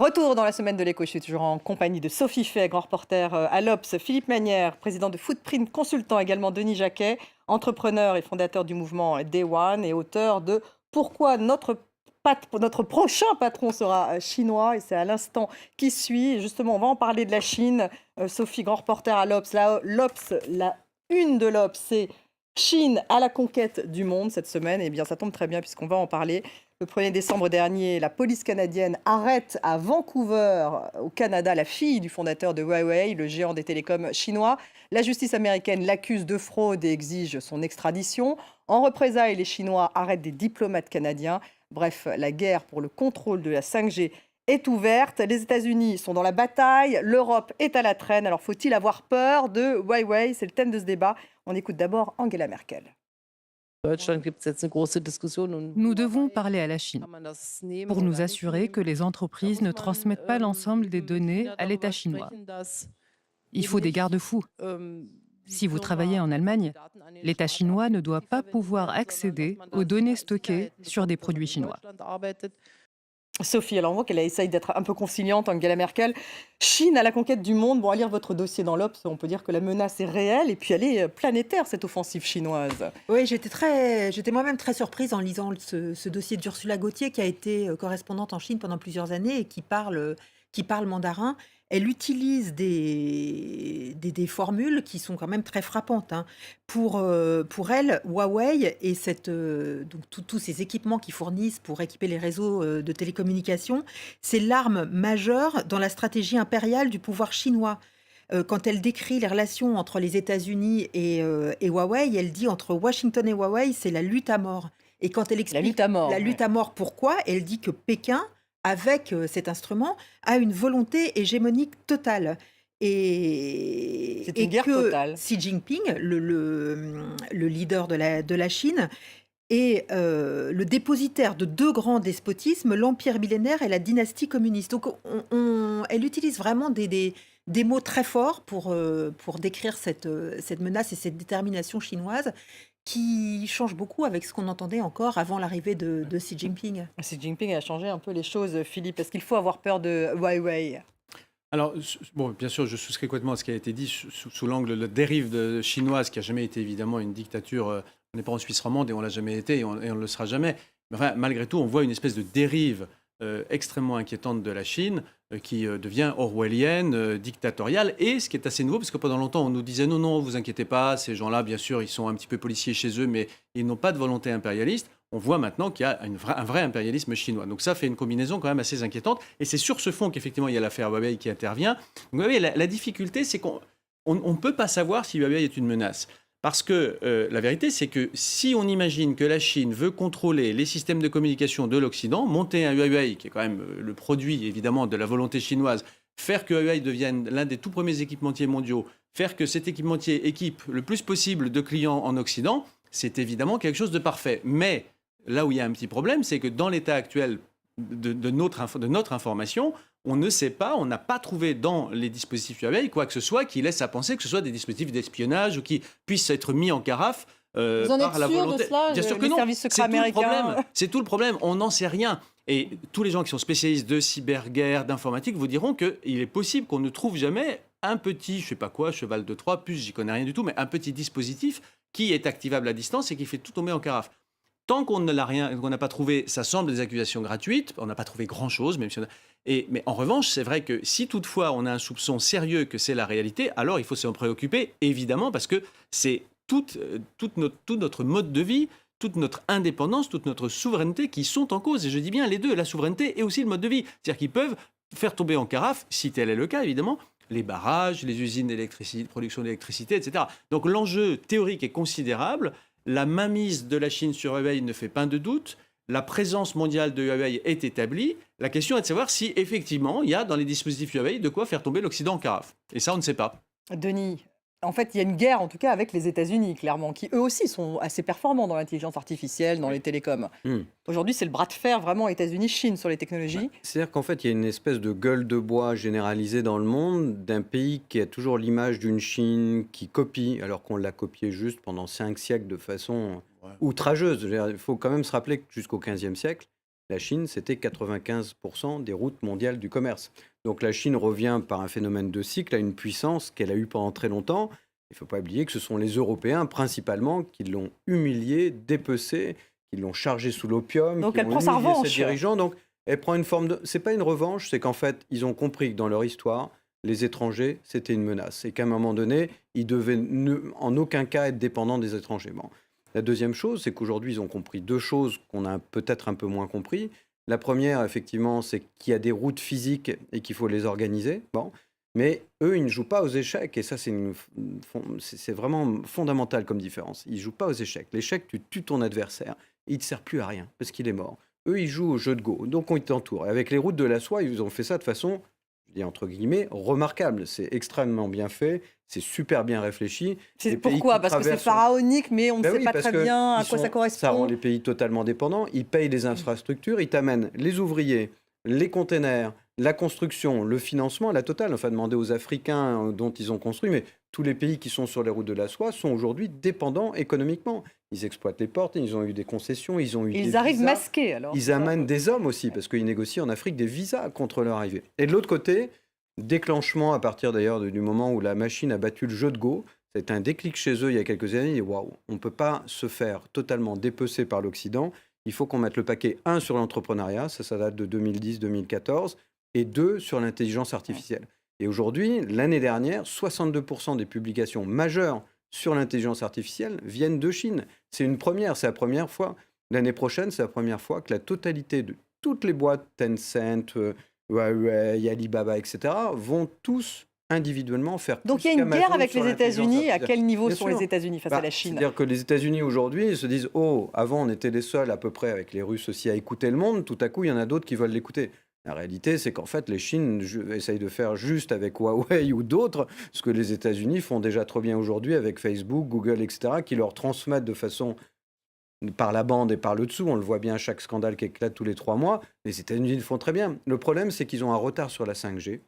Retour dans la semaine de l'écho. Je suis toujours en compagnie de Sophie Fay, grand reporter à l'Obs, Philippe Manière, président de Footprint Consultant, également Denis Jacquet, entrepreneur et fondateur du mouvement Day One et auteur de Pourquoi notre prochain patron sera chinois. Et c'est à l'instant qui suit. Et justement, on va en parler de la Chine. Sophie, grand reporter à l'Obs. La une de l'Obs, c'est Chine à la conquête du monde cette semaine. Eh bien, ça tombe très bien puisqu'on va en parler. Le 1er décembre dernier, la police canadienne arrête à Vancouver, au Canada, la fille du fondateur de Huawei, le géant des télécoms chinois. La justice américaine l'accuse de fraude et exige son extradition. En représailles, les Chinois arrêtent des diplomates canadiens. Bref, la guerre pour le contrôle de la 5G est ouverte. Les États-Unis sont dans la bataille. L'Europe est à la traîne. Alors, faut-il avoir peur de Huawei? C'est le thème de ce débat. On écoute d'abord Angela Merkel. Nous devons parler à la Chine pour nous assurer que les entreprises ne transmettent pas l'ensemble des données à l'État chinois. Il faut des garde-fous. Si vous travaillez en Allemagne, l'État chinois ne doit pas pouvoir accéder aux données stockées sur des produits chinois. Sophie, alors on voit qu'elle essaye d'être un peu conciliante, Angela Merkel. Chine à la conquête du monde. Bon, à lire votre dossier dans l'Obs, on peut dire que la menace est réelle et puis elle est planétaire, cette offensive chinoise. Oui, j'étais moi-même très surprise en lisant ce dossier d'Ursula Gauthier, qui a été correspondante en Chine pendant plusieurs années et qui parle mandarin. Elle utilise des formules qui sont quand même très frappantes, hein. Pour elle, Huawei et donc tous ces équipements qu'ils fournissent pour équiper les réseaux de télécommunications, c'est l'arme majeure dans la stratégie impériale du pouvoir chinois. Quand elle décrit les relations entre les États-Unis et Huawei, elle dit entre Washington et Huawei, c'est la lutte à mort. Et quand elle La explique lutte à mort. la lutte à mort, pourquoi, elle dit que Pékin, avec cet instrument, a une volonté hégémonique totale. C'est Et une guerre que totale. Xi Jinping, le leader de la Chine, est le dépositaire de deux grands despotismes, l'empire millénaire et la dynastie communiste. Donc elle utilise vraiment des mots très forts pour décrire cette menace et cette détermination chinoise qui change beaucoup avec ce qu'on entendait encore avant l'arrivée de Xi Jinping. Xi Jinping a changé un peu les choses, Philippe. Est-ce qu'il faut avoir peur de Huawei? Alors, bon, bien sûr, je souscris complètement à ce qui a été dit sous l'angle de la dérive chinoise, qui n'a jamais été évidemment une dictature. On n'est pas en Suisse romande et on ne l'a jamais été et on ne le sera jamais. Mais enfin, malgré tout, on voit une espèce de dérive extrêmement inquiétante de la Chine qui devient orwellienne, dictatoriale. Et ce qui est assez nouveau, parce que pendant longtemps, on nous disait non, non, vous inquiétez pas, ces gens-là, bien sûr, ils sont un petit peu policiers chez eux, mais ils n'ont pas de volonté impérialiste. On voit maintenant qu'il y a un vrai impérialisme chinois. Donc ça fait une combinaison quand même assez inquiétante. Et c'est sur ce fond qu'effectivement, il y a l'affaire Huawei qui intervient. Donc, vous voyez, la difficulté, c'est qu'on ne peut pas savoir si Huawei est une menace. Parce que la vérité, c'est que si on imagine que la Chine veut contrôler les systèmes de communication de l'Occident, monter un Huawei, qui est quand même le produit évidemment de la volonté chinoise, faire que Huawei devienne l'un des tout premiers équipementiers mondiaux, faire que cet équipementier équipe le plus possible de clients en Occident, c'est évidemment quelque chose de parfait. Mais là où il y a un petit problème, c'est que dans l'état actuel de notre information, on ne sait pas, on n'a pas trouvé dans les dispositifs Huawei quoi que ce soit qui laisse à penser que ce soit des dispositifs d'espionnage ou qui puissent être mis en carafe Vous en êtes par la sûr volonté. de cela? Bien sûr que Les non. services secrets C'est tout le américains. problème. C'est tout le problème. On n'en sait rien. Et tous les gens qui sont spécialistes de cyberguerre, d'informatique, vous diront qu'il est possible qu'on ne trouve jamais un petit, je sais pas quoi, cheval de Troie, plus j'y connais rien du tout, mais un petit dispositif qui est activable à distance et qui fait tout tomber en carafe. Tant qu'on n'a pas trouvé, ça semble des accusations gratuites. On n'a pas trouvé grand-chose, même si mais en revanche, c'est vrai que si toutefois on a un soupçon sérieux que c'est la réalité, alors il faut s'en préoccuper, évidemment, parce que c'est tout notre mode de vie, toute notre indépendance, toute notre souveraineté qui sont en cause. Et je dis bien les deux, la souveraineté et aussi le mode de vie. C'est-à-dire qu'ils peuvent faire tomber en carafe, si tel est le cas, évidemment, les barrages, les usines d'électricité, de production d'électricité, etc. Donc l'enjeu théorique est considérable. La mainmise de la Chine sur Huawei ne fait pas de doute. La présence mondiale de Huawei est établie. La question est de savoir si, effectivement, il y a dans les dispositifs Huawei de quoi faire tomber l'Occident en carafe. Et ça, on ne sait pas. Denis, en fait, il y a une guerre, en tout cas, avec les États-Unis, clairement, qui eux aussi sont assez performants dans l'intelligence artificielle, dans les télécoms. Aujourd'hui, c'est le bras de fer vraiment États-Unis-Chine sur les technologies. C'est-à-dire qu'en fait, il y a une espèce de gueule de bois généralisée dans le monde d'un pays qui a toujours l'image d'une Chine qui copie, alors qu'on l'a copié juste pendant 5 siècles de façon outrageuse. Je veux dire, il faut quand même se rappeler que jusqu'au XVe siècle, La Chine, c'était 95% des routes mondiales du commerce. Donc la Chine revient par un phénomène de cycle à une puissance qu'elle a eue pendant très longtemps. Il ne faut pas oublier que ce sont les Européens principalement qui l'ont humilié, dépecé, qui l'ont chargé sous l'opium, Donc qui elle ont prend sa humilié ses revanche. dirigeants. Donc elle prend une forme de... C'est pas une revanche, c'est qu'en fait, ils ont compris que dans leur histoire, les étrangers, c'était une menace. Et qu'à un moment donné, ils devaient en aucun cas être dépendants des étrangers. Bon. La deuxième chose, c'est qu'aujourd'hui, ils ont compris deux choses qu'on a peut-être un peu moins compris. La première, effectivement, c'est qu'il y a des routes physiques et qu'il faut les organiser. Bon. Mais eux, ils ne jouent pas aux échecs. Et ça, c'est vraiment fondamental comme différence. Ils ne jouent pas aux échecs. L'échec, tu tues ton adversaire. Il ne te sert plus à rien parce qu'il est mort. Eux, ils jouent au jeu de Go. Donc, on t'entoure. Et avec les routes de la soie, ils ont fait ça de façon, je dis entre guillemets, remarquable. C'est extrêmement bien fait. C'est super bien réfléchi. C'est Les pays pourquoi? qui Parce que c'est traversent- pharaonique, mais on ne Ben sait oui, pas parce très que bien à ils quoi ça sont- Ça rend correspond. les pays totalement dépendants. Ils payent les infrastructures, ils t'amènent les ouvriers, les containers, la construction, le financement, la totale. Enfin, demander aux Africains dont ils ont construit, mais tous les pays qui sont sur les routes de la soie sont aujourd'hui dépendants économiquement. Ils exploitent les ports, ils ont eu des concessions, ils ont eu des Ils arrivent visas. masqués alors. Ils amènent des hommes aussi, parce qu'ils négocient en Afrique des visas contre leur arrivée. Et de l'autre côté, déclenchement à partir d'ailleurs du moment où la machine a battu le jeu de Go, c'est un déclic chez eux il y a quelques années. Et waouh, on ne peut pas se faire totalement dépecer par l'Occident. Il faut qu'on mette le paquet, un, sur l'entrepreneuriat, ça date de 2010-2014, et deux, sur l'intelligence artificielle. Et aujourd'hui, l'année dernière, 62% des publications majeures sur l'intelligence artificielle viennent de Chine. C'est une première, c'est la première fois. L'année prochaine, c'est la première fois que la totalité de toutes les boîtes, Tencent, Huawei, Alibaba, etc., vont tous individuellement faire Donc plus il y a une guerre qu'Amazon avec sur les l'intelligence États-Unis. À artificielle. quel niveau Bien sont sûr. les États-Unis face à la Chine? C'est-à-dire que les États-Unis aujourd'hui, ils se disent « Oh, avant on était les seuls à peu près avec les Russes aussi à écouter le monde, tout à coup il y en a d'autres qui veulent l'écouter ». La réalité, c'est qu'en fait, les Chines essayent de faire juste avec Huawei ou d'autres, ce que les États-Unis font déjà trop bien aujourd'hui avec Facebook, Google, etc., qui leur transmettent de façon par la bande et par le dessous. On le voit bien à chaque scandale qui éclate tous les 3 mois. Les États-Unis le font très bien. Le problème, c'est qu'ils ont un retard sur la 5G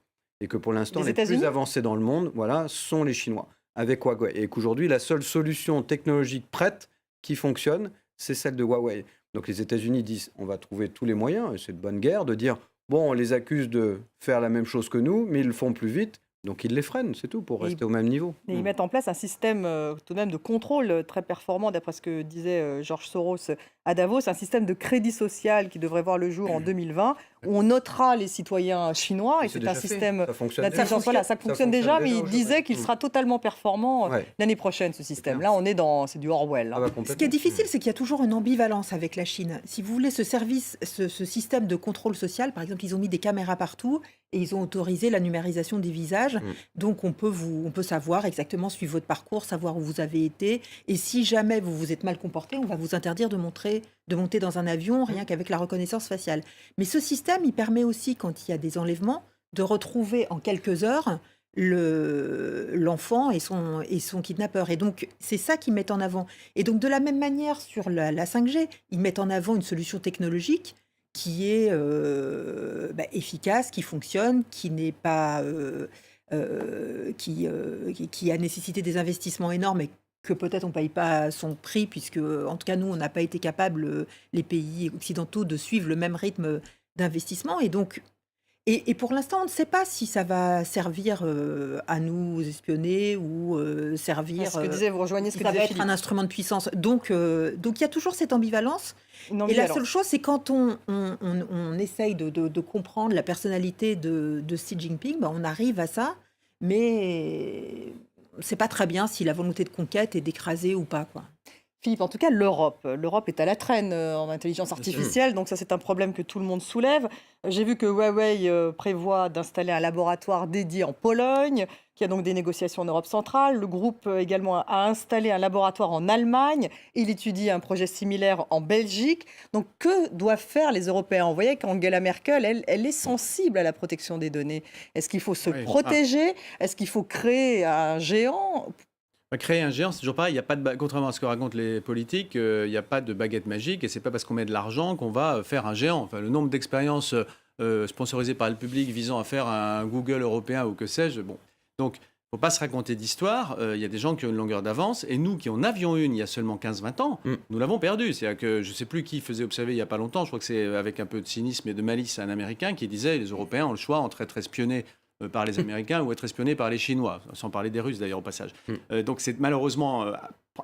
et que pour l'instant, Les les plus États-Unis avancés dans le monde, voilà, sont les Chinois avec Huawei. Et qu'aujourd'hui, la seule solution technologique prête qui fonctionne, c'est celle de Huawei. Donc les États-Unis disent, on va trouver tous les moyens, et c'est de bonne guerre, de dire, bon, on les accuse de faire la même chose que nous, mais ils le font plus vite. Donc ils les freinent, c'est tout, pour Et rester au même niveau. Et ils mettent en place un système tout de même de contrôle très performant, d'après ce que disait George Soros à Davos, un système de crédit social qui devrait voir le jour en 2020, où on notera les citoyens chinois, et C'est c'est un déjà fait. système Ça fonctionne déjà. d'intelligence. Voilà, ça fonctionne déjà, mais il aujourd'hui. disait qu'il sera totalement performant Ouais. l'année prochaine, ce système. clair. Là, c'est du Orwell. Ah bah, Ce qui est complètement. difficile, c'est qu'il y a toujours une ambivalence avec la Chine. Si vous voulez, ce système de contrôle social, par exemple, ils ont mis des caméras partout et ils ont autorisé la numérisation des visages. Donc, on peut savoir exactement, suivre votre parcours, savoir où vous avez été. Et si jamais vous vous êtes mal comporté, on va vous interdire de monter dans un avion, rien qu'avec la reconnaissance faciale. Mais ce système, il permet aussi, quand il y a des enlèvements, de retrouver en quelques heures l'enfant et son kidnappeur. Et donc, c'est ça qu'ils mettent en avant. Et donc, de la même manière, sur la 5G, ils mettent en avant une solution technologique qui est efficace, qui fonctionne, qui n'est pas... qui a nécessité des investissements énormes et que peut-être on ne paye pas son prix, puisque, en tout cas, nous, on n'a pas été capable, les pays occidentaux, de suivre le même rythme d'investissement. Et donc, et pour l'instant, on ne sait pas si ça va servir à nous espionner ou servir... Ce que disait, vous rejoignez ce si que ça va disait être Philippe. un instrument de puissance. Donc, il y a toujours cette ambivalence. Une Et la ambivalence. seule chose, c'est quand on essaye de comprendre la personnalité de Xi Jinping, on arrive à ça, mais c'est pas très bien si la volonté de conquête est d'écraser ou pas, quoi. Philippe, en tout cas, l'Europe est à la traîne en intelligence artificielle, donc ça c'est un problème que tout le monde soulève. J'ai vu que Huawei prévoit d'installer un laboratoire dédié en Pologne, qu'il y a donc des négociations en Europe centrale. Le groupe également a installé un laboratoire en Allemagne. Il étudie un projet similaire en Belgique. Donc que doivent faire les Européens? On voyait qu'Angela Merkel, elle est sensible à la protection des données. Est-ce qu'il faut se protéger? Est-ce qu'il faut créer un géant? Créer un géant, c'est toujours pareil. Il y a pas de contrairement à ce que racontent les politiques, il n'y a pas de baguette magique et c'est pas parce qu'on met de l'argent qu'on va faire un géant. Enfin, le nombre d'expériences sponsorisées par le public visant à faire un Google européen ou que sais-je. Bon. Donc, faut pas se raconter d'histoire. Il y a des gens qui ont une longueur d'avance et nous qui en avions une il y a seulement 15-20 ans, nous l'avons perdue. C'est-à-dire que je ne sais plus qui faisait observer il n'y a pas longtemps, je crois que c'est avec un peu de cynisme et de malice un Américain qui disait les Européens ont le choix entre être espionnés par les Américains ou être espionnés par les Chinois, sans parler des Russes d'ailleurs au passage. Donc c'est malheureusement,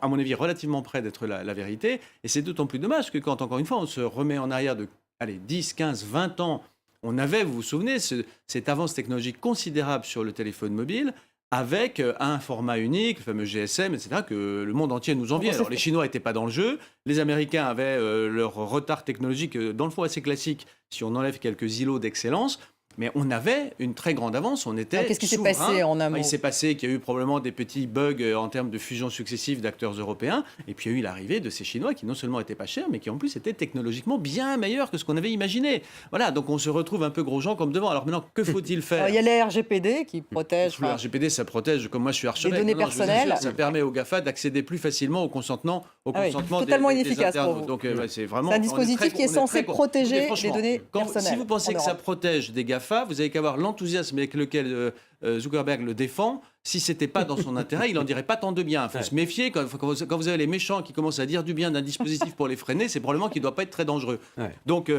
à mon avis, relativement près d'être la vérité. Et c'est d'autant plus dommage que quand, encore une fois, on se remet en arrière de 10, 15, 20 ans, on avait, vous vous souvenez, cette avance technologique considérable sur le téléphone mobile, avec un format unique, le fameux GSM, etc., que le monde entier nous enviait. Alors les Chinois n'étaient pas dans le jeu, les Américains avaient leur retard technologique, dans le fond assez classique, si on enlève quelques îlots d'excellence, mais on avait une très grande avance, on était qu'est-ce qui s'est souverain. passé en un mot? Il s'est passé qu'il y a eu probablement des petits bugs en termes de fusion successive d'acteurs européens, et puis il y a eu l'arrivée de ces Chinois qui non seulement étaient pas chers, mais qui en plus étaient technologiquement bien meilleurs que ce qu'on avait imaginé. Voilà, donc on se retrouve un peu gros gens comme devant. Alors maintenant, que faut-il faire? Alors, il y a les RGPD qui protègent. Le RGPD, ça protège, comme moi je suis archevêque. Les données personnelles. Ça permet aux GAFA d'accéder plus facilement au consentement, totalement inefficace pour vous. Donc c'est vraiment. C'est un dispositif qui est censé protéger les données Si personnelles. vous pensez que ça protège des GAFA, vous avez qu'à voir l'enthousiasme avec lequel Zuckerberg le défend. Si c'était pas dans son intérêt, il n'en dirait pas tant de bien. Il faut se méfier. Quand vous avez les méchants qui commencent à dire du bien d'un dispositif pour les freiner, c'est probablement qu'il ne doit pas être très dangereux. Donc,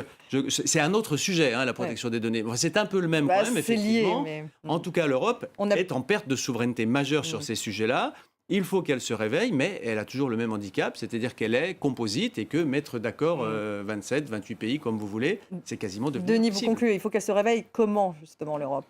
c'est un autre sujet, la protection des données. C'est un peu le même problème, effectivement. Lié, mais... En tout cas, l'Europe est en perte de souveraineté majeure sur ces sujets-là. Il faut qu'elle se réveille, mais elle a toujours le même handicap, c'est-à-dire qu'elle est composite et que mettre d'accord 27, 28 pays, comme vous voulez, c'est quasiment devenu Denis, impossible. vous concluez, il faut qu'elle se réveille. Comment, justement, l'Europe?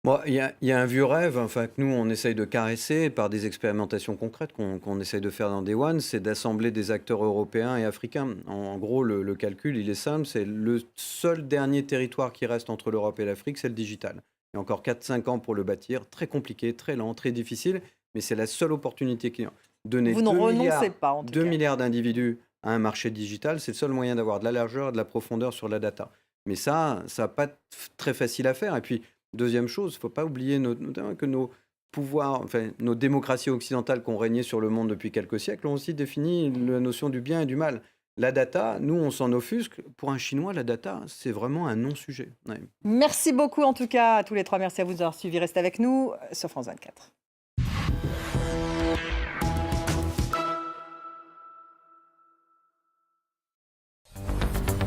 Bon, il y a un vieux rêve, que nous, on essaye de caresser par des expérimentations concrètes qu'on essaye de faire dans Day One, c'est d'assembler des acteurs européens et africains. En gros, le calcul, il est simple, c'est le seul dernier territoire qui reste entre l'Europe et l'Afrique, c'est le digital. Il y a encore 4-5 ans pour le bâtir, très compliqué, très lent, très difficile, mais c'est la seule opportunité qui donner Vous n'en renoncez pas, en tout 2 cas. milliards d'individus à un marché digital, c'est le seul moyen d'avoir de la largeur, de la profondeur sur la data. Mais ça va pas être très facile à faire. Et puis, deuxième chose, il ne faut pas oublier notamment que nos pouvoirs, nos démocraties occidentales qui ont régné sur le monde depuis quelques siècles ont aussi défini la notion du bien et du mal. La data, nous, on s'en offusque. Pour un Chinois, la data, c'est vraiment un non-sujet. Ouais. Merci beaucoup, en tout cas, à tous les trois. Merci à vous d'avoir suivi. Restez avec nous sur France 24.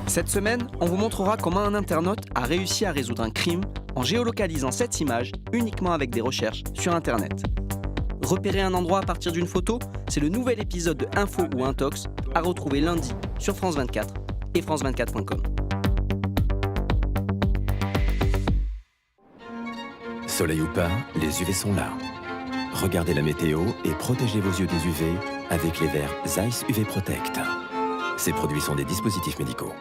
Cette semaine, on vous montrera comment un internaute a réussi à résoudre un crime en géolocalisant cette image uniquement avec des recherches sur Internet. Repérer un endroit à partir d'une photo, c'est le nouvel épisode de Info ou Intox à retrouver lundi sur France 24 et france24.com. Soleil ou pas, les UV sont là. Regardez la météo et protégez vos yeux des UV avec les verres Zeiss UV Protect. Ces produits sont des dispositifs médicaux.